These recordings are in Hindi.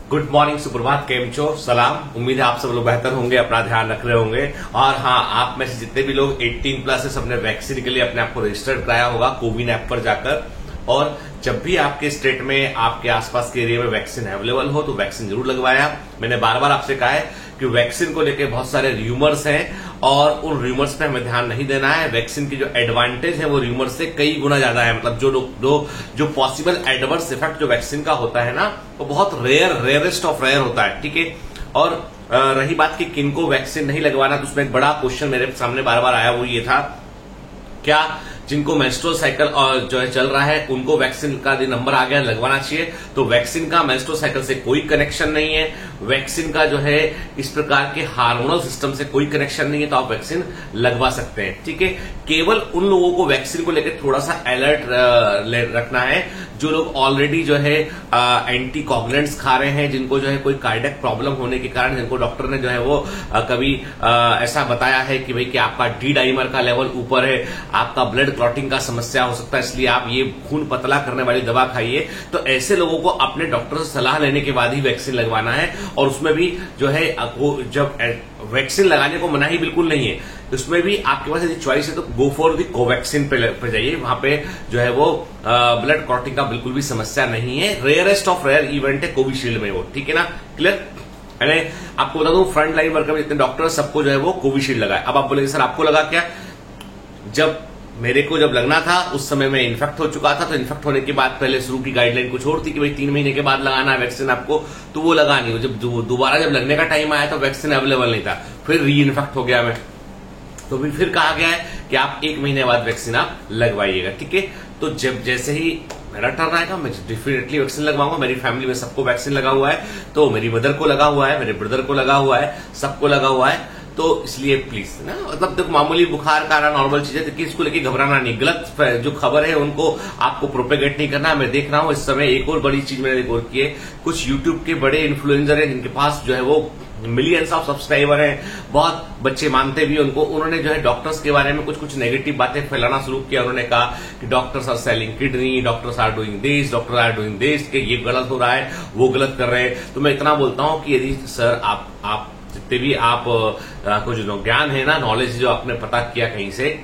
गुड मॉर्निंग, सुप्रभात, केम छो, सलाम। उम्मीद है आप सब लोग बेहतर होंगे, अपना ध्यान रख रहे होंगे। और हाँ, आप में से जितने भी लोग 18+ है सबने वैक्सीन के लिए अपने आप को रजिस्टर्ड कराया होगा कोविन ऐप पर जाकर। और जब भी आपके स्टेट में, आपके आसपास के एरिया में वैक्सीन अवेलेबल हो तो वैक्सीन जरूर लगवाया। मैंने बार बार आपसे कहा है कि वैक्सीन को लेकर बहुत सारे र्यूमर्स हैं और उन र्यूमर्स पे हमें ध्यान नहीं देना है। वैक्सीन की जो एडवांटेज है वो र्यूमर से कई गुना ज्यादा है। मतलब जो पॉसिबल एडवर्स इफेक्ट जो वैक्सीन का होता है ना, वो बहुत रेयरेस्ट ऑफ रेयर होता है, ठीक है। और रही बात कि किनको वैक्सीन नहीं लगवाना, तो उसमें एक बड़ा क्वेश्चन मेरे सामने बार बार आया, वो ये था, क्या जिनको मेंस्ट्रुअल साइकिल जो है चल रहा है उनको वैक्सीन का नंबर आ गया लगवाना चाहिए? तो वैक्सीन का मेंस्ट्रुअल साइकिल से कोई कनेक्शन नहीं है। वैक्सीन का जो है इस प्रकार के हार्मोनल सिस्टम से कोई कनेक्शन नहीं है, तो आप वैक्सीन लगवा सकते हैं, ठीक है। केवल उन लोगों को वैक्सीन को लेकर थोड़ा सा अलर्ट रखना है जो लोग ऑलरेडी जो है एंटी कोगुलेंट्स खा रहे हैं, जिनको जो है कोई कार्डियक प्रॉब्लम होने के कारण, जिनको डॉक्टर ने जो है वो कभी ऐसा बताया है कि भाई कि आपका डी डाइमर का लेवल ऊपर है, आपका ब्लड क्लॉटिंग का समस्या हो सकता है, इसलिए आप ये खून पतला करने वाली दवा खाइए। तो ऐसे लोगों को अपने डॉक्टर से सलाह लेने के बाद ही वैक्सीन लगवाना है। और उसमें भी जो है जब वैक्सीन लगाने को मनाही बिल्कुल नहीं है, उसमें भी आपके पास यदि चॉइस है तो गो फॉर दी कोवैक्सीन पे जाइए। वहां पे जो है वो ब्लड क्लॉटिंग का बिल्कुल भी समस्या नहीं है। रेयरेस्ट ऑफ रेयर इवेंट है कोविशील्ड में वो, ठीक है ना, क्लियर। मैंने आपको बता दूं, फ्रंट लाइन वर्कर में जितने डॉक्टर सबको जो है वो कोविशील्ड लगा है। अब आप बोलेंगे सर आपको लगा क्या? जब मेरे को जब लगना था उस समय मैं इन्फेक्ट हो चुका था, तो इन्फेक्ट होने के बाद पहले शुरू की गाइडलाइन कुछ और थी कि भाई 3 महीने के बाद लगाना है वैक्सीन आपको, तो वो लगा नहीं। जब दोबारा जब लगने का टाइम आया तो वैक्सीन अवेलेबल नहीं था, फिर री इन्फेक्ट हो गया मैं, तो फिर कहा गया है कि आप 1 महीने बाद वैक्सीन आप लगवाइएगा, ठीक है। तो जब जैसे ही मेरा टर्न आएगा मैं डेफिनेटली वैक्सीन लगवाऊंगा। मेरी फैमिली में सबको वैक्सीन लगा हुआ है, तो मेरी मदर को लगा हुआ है, मेरे ब्रदर को लगा हुआ है, सबको लगा हुआ है। तो इसलिए प्लीज ना, मतलब देखो, मामूली बुखार का नॉर्मल चीज है, तो इसको लेके घबराना नहीं। गलत जो खबर है उनको आपको प्रोपेगेट नहीं करना। मैं देख रहा हूं इस समय एक और बड़ी चीज मैंने गौर की है, कुछ यूट्यूब के बड़े इन्फ्लुएंसर हैं जिनके पास जो है वो मिलियंस ऑफ सब्सक्राइबर हैं, बहुत बच्चे मानते भी उनको। उन्होंने जो है डॉक्टर्स के बारे में कुछ नेगेटिव बातें फैलाना शुरू किया। उन्होंने कहा कि doctors are selling kidney, doctors are doing this, doctor are doing this, कि ये गलत हो रहा है, वो गलत कर रहे हैं। तो मैं इतना बोलता हूं कि यदि सर आप जितने भी आप को जो ज्ञान है ना, नॉलेज जो आपने पता किया कहीं से,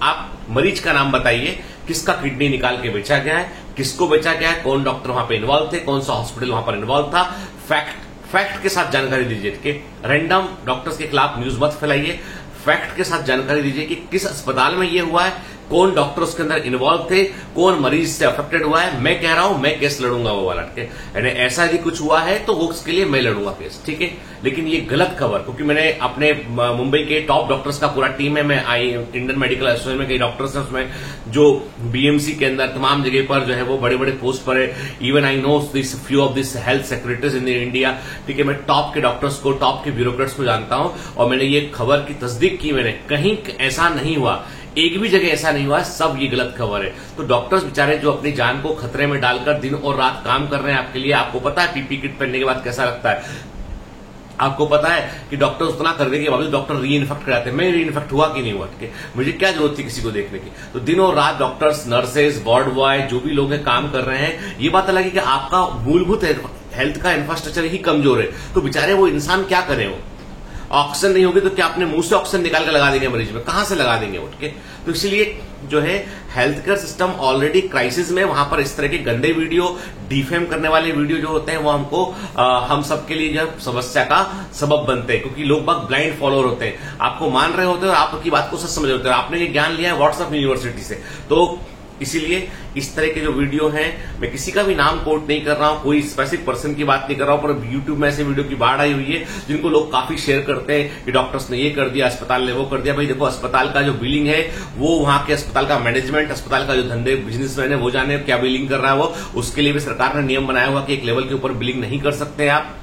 आप मरीज का नाम बताइए, किसका किडनी निकाल के बेचा गया है, किसको बेचा गया है, कौन डॉक्टर वहां पे इन्वॉल्व थे, कौन सा हॉस्पिटल वहां पर इन्वॉल्व था। फैक्ट के साथ जानकारी दीजिए, ठीक है। रैंडम डॉक्टर्स के खिलाफ न्यूज मत फैलाइए, फैक्ट के साथ जानकारी दीजिए कि किस अस्पताल में ये हुआ है, कौन डॉक्टर उसके अंदर इन्वॉल्व थे, कौन मरीज से अफेक्टेड हुआ है। मैं कह रहा हूं मैं केस लड़ूंगा वो वाला, ठीक है। यानी ऐसा यदि कुछ हुआ है तो उसके लिए मैं लड़ूंगा केस, ठीक है। लेकिन ये गलत खबर, क्योंकि मैंने अपने मुंबई के टॉप डॉक्टर्स का पूरा टीम है, मैं इंडियन मेडिकल एसोसिएशन में कई डॉक्टर्स हैं, उसमें जो बीएमसी के अंदर तमाम जगह पर जो है वो बड़े बड़े पोस्ट पर है। Even I know this few of this health secretaries in India, ठीक है। मैं टॉप के डॉक्टर्स को, टॉप के ब्यूरोक्रेट्स को जानता हूं, और मैंने ये खबर की तस्दीक की। मैंने कहीं ऐसा नहीं हुआ, एक भी जगह ऐसा नहीं हुआ, सब ये गलत खबर है। तो डॉक्टर्स बेचारे जो अपनी जान को खतरे में डालकर दिन और रात काम कर रहे हैं आपके लिए, आपको पता है पीपी किट पहनने के बाद कैसा लगता है, आपको पता है कि डॉक्टर उतना करने के बावजूद डॉक्टर री इन्फेक्ट कराते हैं। मैं री इन्फेक्ट हुआ कि नहीं हुआ, ठीक है, मुझे क्या जरूरत थी किसी को देखने की। तो दिन और रात डॉक्टर्स, नर्सेज, वार्ड बॉय, जो भी लोग हैं काम कर रहे हैं। ये बात अलग है कि आपका मूलभूत हेल्थ का इंफ्रास्ट्रक्चर ही कमजोर है, तो बेचारे वो इंसान क्या करें, वो ऑक्सीजन नहीं होगी तो क्या अपने मुंह से ऑक्सीजन निकाल कर लगा देंगे मरीज में, कहां से लगा देंगे उठ के। तो इसलिए जो है health care system already crisis में, वहां पर इस तरह के गंदे वीडियो, डिफेम करने वाले वीडियो जो होते हैं वो हमको हम सबके लिए जो समस्या का सबब बनते हैं, क्योंकि लोग बहुत ब्लाइंड फॉलोअर होते हैं, आपको मान रहे होते हैं और आपकी बात को सच समझ रहे होते हैं। आपने ये ज्ञान लिया है व्हाट्सएप यूनिवर्सिटी से, तो इसीलिए इस तरह के जो वीडियो हैं, मैं किसी का भी नाम कोट नहीं कर रहा हूं, कोई स्पेसिफिक पर्सन की बात नहीं कर रहा हूं, पर यूट्यूब में ऐसे वीडियो की बाढ़ आई हुई है जिनको लोग काफी शेयर करते हैं कि डॉक्टर्स ने ये कर दिया, अस्पताल ने वो कर दिया। भाई देखो, अस्पताल का जो बिलिंग है वो वहां के अस्पताल का मैनेजमेंट, अस्पताल का जो धंधे बिजनेसमैन है वो जाने क्या बिलिंग कर रहा है वो। उसके लिए भी सरकार ने नियम बनाया हुआ कि एक लेवल के ऊपर बिलिंग नहीं कर सकते आप,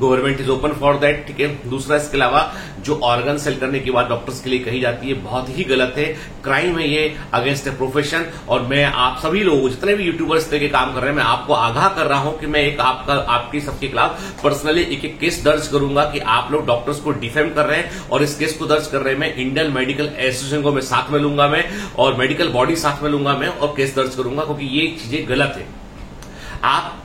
government is open for that, ठीक है। दूसरा, इसके अलावा जो ऑर्गन सेल करने की बात डॉक्टर्स के लिए कही जाती है, बहुत ही गलत है, क्राइम है ये अगेंस्ट ए प्रोफेशन। और मैं आप सभी लोगों, जितने भी यूट्यूबर्स तरह के काम कर रहे हैं, मैं आपको आगाह कर रहा हूं कि मैं एक आपकी सबके खिलाफ पर्सनली एक केस दर्ज करूंगा कि आप लोग डॉक्टर्स को डिफेम कर रहे हैं। और इस केस को दर्ज कर रहे हैं मैं इंडियन मेडिकल एसोसिएशन को मैं साथ में लूंगा, मैं और मेडिकल बॉडी साथ में लूंगा मैं, और केस दर्ज करूंगा, क्योंकि ये चीजें गलत है। आप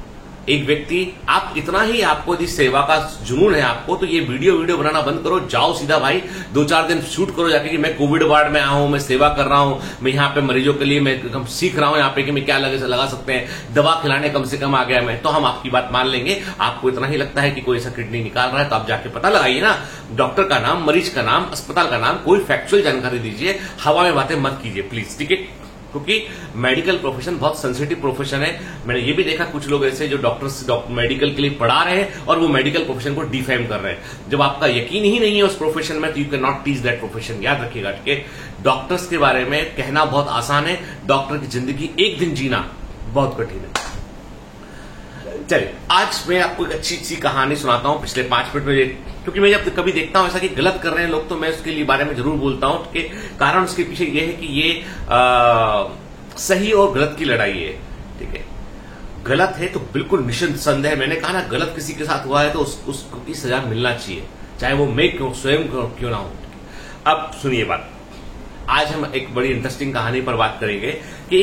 एक व्यक्ति, आप इतना ही आपको यदि सेवा का जुनून है आपको, तो ये वीडियो बनाना बंद करो, जाओ सीधा भाई 2-4 दिन शूट करो जाके कि मैं कोविड वार्ड में आया हूं, मैं सेवा कर रहा हूं, मैं यहाँ पे मरीजों के लिए मैं सीख रहा हूं यहाँ पे कि मैं क्या लगा सकते हैं, दवा खिलाने कम से कम आ गया मैं, तो हम आपकी बात मान लेंगे। आपको इतना ही लगता है कि कोई ऐसा किडनी निकाल रहा है तो आप जाके पता लगाइए ना, डॉक्टर का नाम, मरीज का नाम, अस्पताल का नाम, कोई फैक्चुअल जानकारी दीजिए, हवा में बातें मत कीजिए प्लीज, ठीक है? क्योंकि मेडिकल प्रोफेशन बहुत सेंसिटिव प्रोफेशन है। मैंने ये भी देखा कुछ लोग ऐसे जो डॉक्टर्स मेडिकल के लिए पढ़ा रहे हैं और वो मेडिकल प्रोफेशन को डिफेम कर रहे हैं। जब आपका यकीन ही नहीं है उस प्रोफेशन में तो you can not teach that profession. याद रखिएगा, ठीक है? डॉक्टर्स के बारे में कहना बहुत आसान है, डॉक्टर की जिंदगी एक दिन जीना बहुत कठिन है। चलिए, आज मैं आपको एक अच्छी सी कहानी सुनाता हूं पिछले 5 मिनट में, क्योंकि मैं जब कभी देखता हूं ऐसा कि गलत कर रहे हैं लोग तो मैं उसके लिए बारे में जरूर बोलता हूं कि कारण उसके पीछे ये है कि ये सही और गलत की लड़ाई है, ठीक है? गलत है तो बिल्कुल निसंदेह, मैंने कहा ना, गलत किसी के साथ हुआ है तो उसको की सजा मिलना चाहिए, चाहे वो मैं स्वयं क्यों ना हो। अब सुनिए बात, आज हम एक बड़ी इंटरेस्टिंग कहानी पर बात करेंगे कि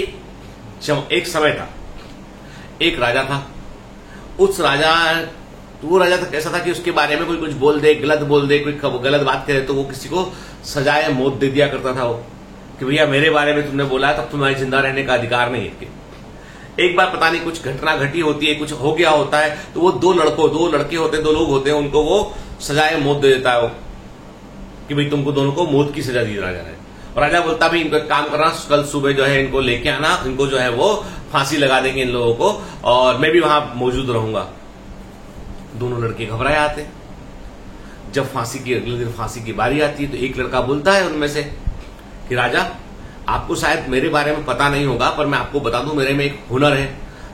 एक समय था, एक राजा था। वो राजा तो कैसा था कि उसके बारे में कोई कुछ बोल दे, गलत बोल दे, कोई गलत बात करे तो वो किसी को सजाए मौत दे दिया करता था वो, कि भैया मेरे बारे में तुमने बोला है तब तुम्हारे जिंदा रहने का अधिकार नहीं है। एक बार पता नहीं कुछ घटना घटी होती है, कुछ हो गया होता है, तो वो दो लड़के होते हैं, 2 लोग होते हैं, उनको वो सजाए मौत दे देता है वो, कि भाई तुमको दोनों को मौत की सजा दी राजा ने। और राजा बोलता भाई इनको एक काम करना, कल सुबह जो है इनको लेके आना, इनको जो है वो फांसी लगा देंगे इन लोगों को, और मैं भी वहां मौजूद रहूंगा। दोनों लड़के घबराए आते। जब अगले दिन फांसी की बारी आती है तो एक लड़का बोलता है उनमें से कि राजा, आपको शायद मेरे बारे में पता नहीं होगा पर मैं आपको बता दूं, मेरे में एक हुनर है।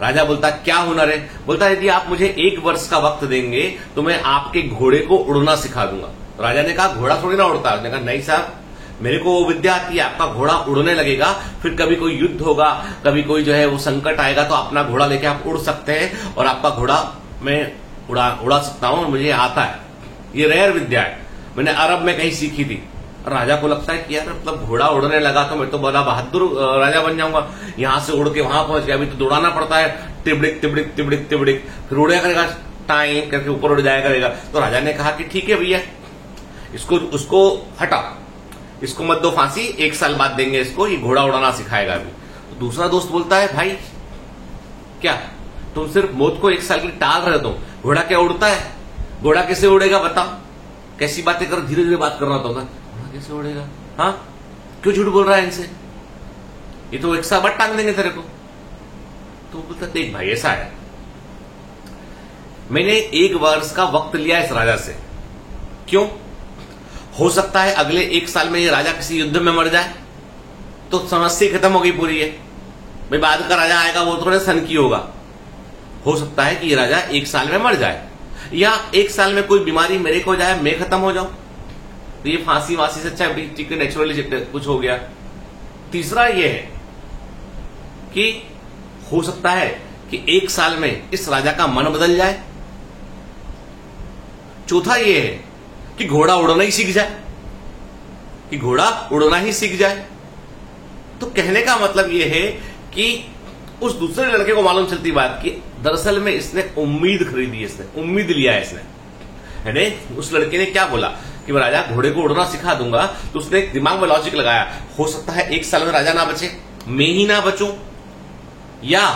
राजा बोलता क्या हुनर है? बोलता यदि आप मुझे 1 वर्ष का वक्त देंगे तो मैं आपके घोड़े को उड़ना सिखा दूंगा। राजा ने कहा घोड़ा थोड़ी ना उड़ता। उसने कहा नहीं साहब, मेरे को वो विद्या आती है, आपका घोड़ा उड़ने लगेगा, फिर कभी कोई युद्ध होगा, कभी कोई जो है वो संकट आएगा तो अपना घोड़ा लेके आप उड़ सकते हैं, और आपका घोड़ा मैं उड़ा सकता हूं, मुझे आता है, ये रेयर विद्या है, मैंने अरब में कहीं सीखी थी। राजा को लगता है कि यार मतलब घोड़ा उड़ने लगा तो मैं तो बड़ा बहादुर राजा बन जाऊंगा, यहां से उड़ के वहां पहुंच गया, अभी तो दौड़ाना पड़ता है, तिबड़िक तिबड़िक तिबड़िक तिबड़िक, फिर उड़े करेगा, टाइम करके ऊपर उड़ जाया करेगा। तो राजा ने कहा कि ठीक है भैया, उसको हटा, इसको मत दो फांसी, 1 साल बाद देंगे इसको, ये घोड़ा उड़ाना सिखाएगा अभी। तो दूसरा दोस्त बोलता है भाई क्या तुम सिर्फ मौत को 1 साल के लिए टाल रहे हो, घोड़ा क्या उड़ता है? घोड़ा कैसे उड़ेगा बताओ? कैसी बातें करो, धीरे धीरे बात करना होगा, घोड़ा कैसे उड़ेगा? हाँ, क्यों झूठ बोल रहा है इनसे, ये तो 1 साल बाद टांग देंगे तेरे को। तो बोलता देख भाई ऐसा है, मैंने 1 वर्ष का वक्त लिया इस राजा से, क्यों? हो सकता है अगले 1 साल में ये राजा किसी युद्ध में मर जाए तो समस्या खत्म हो गई पूरी है, भाई बाद का राजा आएगा वो थोड़ा सन की होगा। हो सकता है कि ये राजा 1 साल में मर जाए, या 1 साल में कोई बीमारी मेरे को जाए, मैं खत्म हो जाऊं, तो ये फांसी वासी से अच्छा है नेचुरली कुछ हो गया। तीसरा ये है कि हो सकता है कि 1 साल में इस राजा का मन बदल जाए। चौथा ये है कि घोड़ा उड़ना ही सीख जाए, तो कहने का मतलब ये है कि उस दूसरे लड़के को मालूम चलती बात कि दरअसल में इसने उम्मीद खरीदी, इसने उम्मीद लिया है इसने, है ना? उस लड़के ने क्या बोला कि मैं राजा घोड़े को उड़ना सिखा दूंगा, तो उसने दिमाग में लॉजिक लगाया, हो सकता है 1 साल में राजा ना बचे, मैं ही ना बचूं, या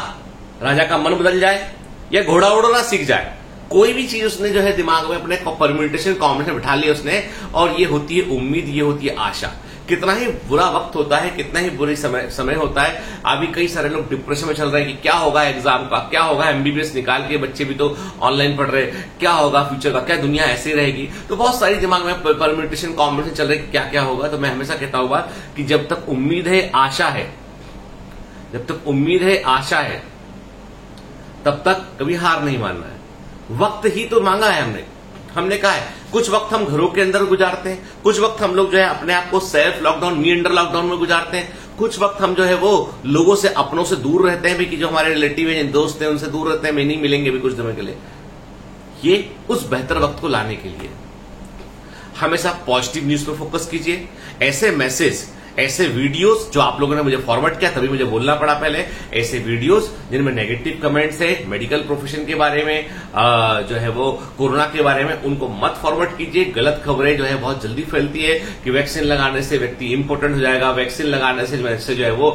राजा का मन बदल जाए, या घोड़ा उड़ना सीख जाए। कोई भी चीज उसने जो है दिमाग में अपने परम्यूटेशन कॉम्बिनेशन बिठा लिया उसने, और ये होती है उम्मीद, ये होती है आशा। कितना ही बुरा वक्त होता है, कितना ही बुरी समय होता है। अभी कई सारे लोग डिप्रेशन में चल रहे हैं कि क्या होगा एग्जाम का, क्या होगा, एमबीबीएस निकाल के बच्चे भी तो ऑनलाइन पढ़ रहे, क्या होगा फ्यूचर का, क्या दुनिया ऐसे ही रहेगी। तो बहुत सारी दिमाग में परम्यूटेशन कॉम्बिनेशन चल रहे कि क्या क्या होगा। तो मैं हमेशा कहता हूं बात कि जब तक उम्मीद है, आशा है, जब तक उम्मीद है, आशा है, तब तक कभी हार नहीं मानना है। वक्त ही तो मांगा है हमने कहा है कुछ वक्त हम घरों के अंदर गुजारते हैं, कुछ वक्त हम लोग जो है अपने आप को सेल्फ लॉकडाउन, मी अंडर लॉकडाउन में गुजारते हैं, कुछ वक्त हम जो है वो लोगों से, अपनों से दूर रहते हैं भी, कि जो हमारे रिलेटिव हैं, दोस्त हैं, उनसे दूर रहते हैं, मैं नहीं मिलेंगे भी कुछ दिनों के लिए। ये उस बेहतर वक्त को लाने के लिए हमेशा पॉजिटिव न्यूज पर फोकस कीजिए। ऐसे मैसेज, ऐसे वीडियोस जो आप लोगों ने मुझे फॉरवर्ड किया, तभी मुझे बोलना पड़ा पहले, ऐसे वीडियोस जिनमें नेगेटिव कमेंट्स है मेडिकल प्रोफेशन के बारे में, जो है वो कोरोना के बारे में, उनको मत फॉरवर्ड कीजिए। गलत खबरें जो है बहुत जल्दी फैलती है कि वैक्सीन लगाने से व्यक्ति इंपोर्टेंट हो जाएगा, वैक्सीन लगाने से जो है वो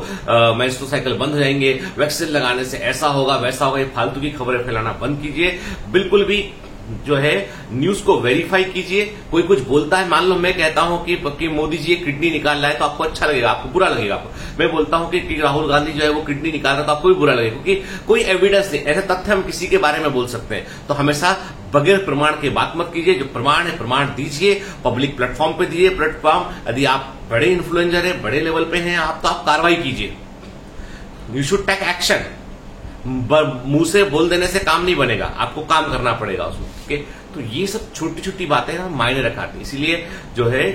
मेंस्ट्रुअल साइकिल बंद हो जाएंगे, वैक्सीन लगाने से ऐसा होगा वैसा होगा। ये फालतू की खबरें फैलाना बंद कीजिए। बिल्कुल भी जो है न्यूज को वेरीफाई कीजिए। कोई कुछ बोलता है, मान लो मैं कहता हूं कि मोदी जी किडनी निकाल रहा है, तो आपको अच्छा लगेगा, आपको बुरा लगेगा। आपको मैं बोलता हूं कि राहुल गांधी जो है वो किडनी निकाल रहा है, तो आपको भी बुरा लगेगा, क्योंकि कोई एविडेंस नहीं। ऐसे तथ्य हम किसी के बारे में बोल सकते हैं, तो हमेशा बगैर प्रमाण के बात मत कीजिए। जो प्रमाण है प्रमाण दीजिए, पब्लिक प्लेटफॉर्म पे दीजिए। प्लेटफॉर्म यदि आप बड़े इन्फ्लुएंसर है, बड़े लेवल पे हैं आप, तो आप कार्रवाई कीजिए। You should take action. मुंह से बोल देने से काम नहीं बनेगा, आपको काम करना पड़ेगा उसमें। ओके, तो ये सब छोटी छोटी बातें ना मायने रखाती है। इसीलिए जो है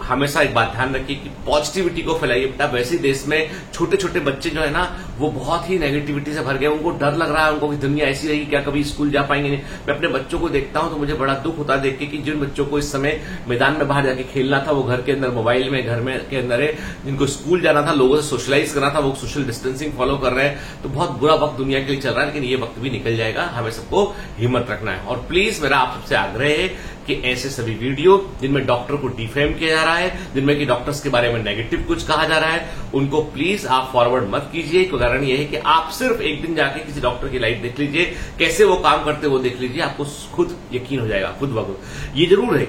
हमेशा एक बात ध्यान रखिए कि पॉजिटिविटी को फैलाइए बेटा। वैसे देश में छोटे छोटे बच्चे जो है ना वो बहुत ही नेगेटिविटी से भर गए। उनको डर लग रहा है, उनको कि दुनिया ऐसी रहेगी, क्या कभी स्कूल जा पाएंगे नहीं। मैं अपने बच्चों को देखता हूं तो मुझे बड़ा दुख होता है देख के कि जिन बच्चों को इस समय मैदान में बाहर जाके खेलना था, वो घर के अंदर मोबाइल में घर में के अंदर है। जिनको स्कूल जाना था, लोगों से सोशलाइज करना था, वो सोशल डिस्टेंसिंग फॉलो कर रहे हैं। तो बहुत बुरा वक्त दुनिया के लिए चल रहा है, लेकिन ये वक्त भी निकल जाएगा। हमें सबको हिम्मत रखना है। और प्लीज मेरा आप सबसे आग्रह है कि ऐसे सभी वीडियो जिनमें डॉक्टर को डिफेम किया जा रहा है, जिनमें कि डॉक्टर्स के बारे में नेगेटिव कुछ कहा जा रहा है, उनको प्लीज आप फॉरवर्ड मत कीजिए। कारण यह है कि आप सिर्फ एक दिन जाके किसी डॉक्टर की लाइफ देख लीजिए, कैसे वो काम करते वो देख लीजिए, आपको खुद यकीन हो जाएगा, खुद ब खुद। ये जरूर है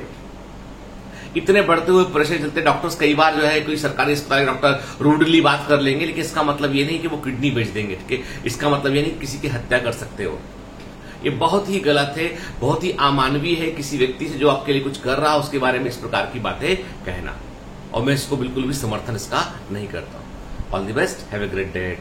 इतने बढ़ते हुए प्रेशर चलते डॉक्टर्स कई बार जो है कोई सरकारी अस्पताल के डॉक्टर रूडली बात कर लेंगे, लेकिन इसका मतलब ये नहीं कि वो किडनी बेच देंगे। ठीक है, इसका मतलब ये नहीं कि किसी की हत्या कर सकते हो। ये बहुत ही गलत है, बहुत ही अमानवीय है किसी व्यक्ति से जो आपके लिए कुछ कर रहा है उसके बारे में इस प्रकार की बातें कहना। और मैं इसको बिल्कुल भी समर्थन इसका नहीं करता हूं। All the best, have a great day.